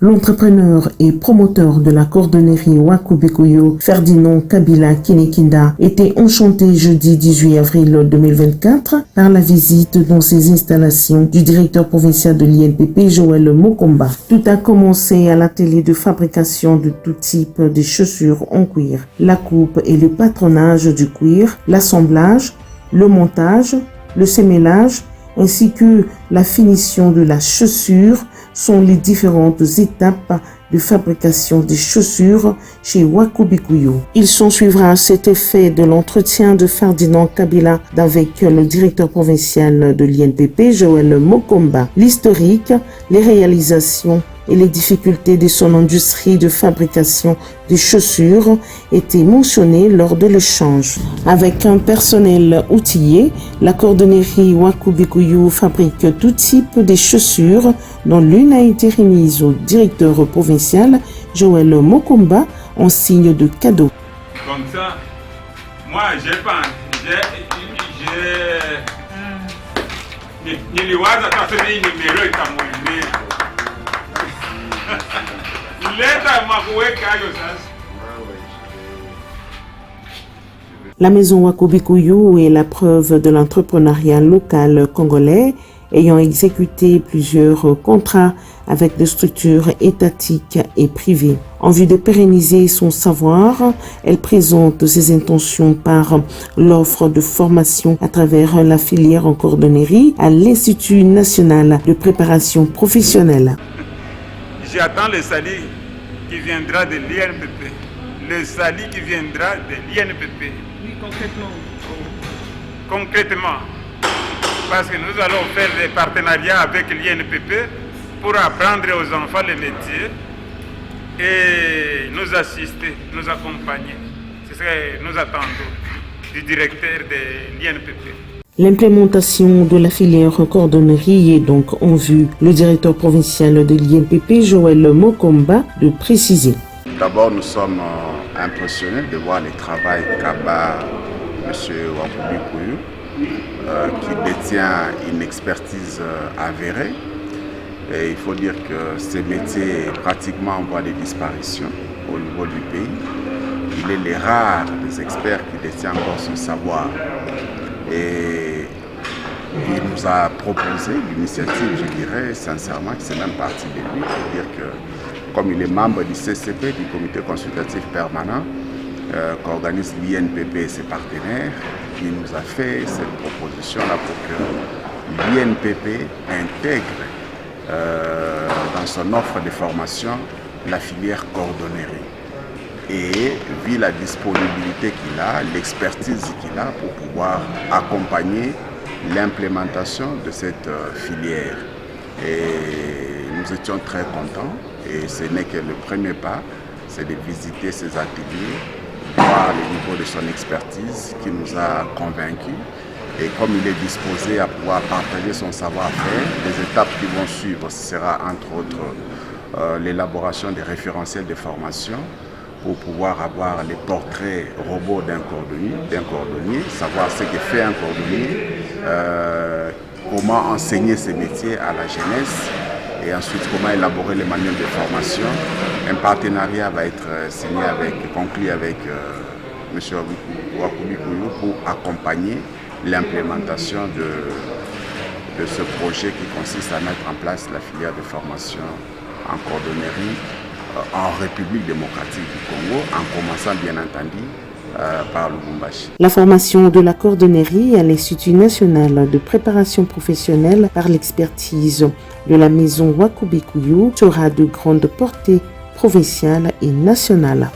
L'entrepreneur et promoteur de la cordonnerie Wakubikuyu, Ferdinand Kabila Kinekinda, était enchanté jeudi 18 avril 2024 par la visite dans ses installations du directeur provincial de l'INPP, Joël Mokomba. Tout a commencé à l'atelier de fabrication de tout type de chaussures en cuir. La coupe et le patronage du cuir, l'assemblage, le montage, le sémellage, ainsi que la finition de la chaussure sont les différentes étapes de fabrication des chaussures chez Wakubikuyu. Il s'ensuivra à cet effet de l'entretien de Ferdinand Kabila avec le directeur provincial de l'INPP, Joël Mokomba. L'historique, les réalisations et les difficultés de son industrie de fabrication des chaussures étaient mentionnées lors de l'échange. Avec un personnel outillé, la cordonnerie Wakubikuyu fabrique tout type de chaussures, dont l'une a été remise au directeur provincial Joël Mokomba en signe de cadeau. Comme ça, moi j'ai pas, La maison Wakubikuyu est la preuve de l'entrepreneuriat local congolais, ayant exécuté plusieurs contrats avec des structures étatiques et privées. En vue de pérenniser son savoir, elle présente ses intentions par l'offre de formation à travers la filière en cordonnerie à l'Institut national de préparation professionnelle. J'attends le SALI qui viendra de l'INPP. Le SALI qui viendra de l'INPP. Oui, concrètement. Concrètement. Parce que nous allons faire des partenariats avec l'INPP pour apprendre aux enfants les métiers et nous assister, nous accompagner. C'est ce que nous attendons du directeur de l'INPP. L'implémentation de la filière cordonnerie est donc en vue. Le directeur provincial de l'INPP, Joël Mokomba, de préciser. D'abord, nous sommes impressionnés de voir le travail qu'a M. Wakubikuyu, qui détient une expertise avérée. Et il faut dire que ce métier est pratiquement en voie de disparition au niveau du pays. Il est les rares des experts qui détient encore son savoir. Et il nous a proposé l'initiative, je dirais sincèrement que c'est même parti de lui, pour dire que comme il est membre du CCP, du comité consultatif permanent, qu'organise l'INPP et ses partenaires, il nous a fait cette proposition-là pour que l'INPP intègre dans son offre de formation la filière cordonnerie. Et vu la disponibilité qu'il a, l'expertise qu'il a pour pouvoir accompagner l'implémentation de cette filière. Et nous étions très contents et ce n'est que le premier pas, c'est de visiter ces ateliers, voir le niveau de son expertise qui nous a convaincus. Et comme il est disposé à pouvoir partager son savoir-faire, les étapes qui vont suivre, ce sera entre autres l'élaboration des référentiels de formation, pour pouvoir avoir les portraits robots d'un cordonnier, savoir ce que fait un cordonnier, comment enseigner ces métiers à la jeunesse et ensuite comment élaborer les manuels de formation. Un partenariat va être conclu avec M. Wakubikuyu pour accompagner l'implémentation de ce projet qui consiste à mettre en place la filière de formation en cordonnerie en République démocratique du Congo, en commençant bien entendu par Lubumbashi. La formation de la cordonnerie à l'Institut national de préparation professionnelle par l'expertise de la maison Wakubikuyu sera de grande portée provinciale et nationale.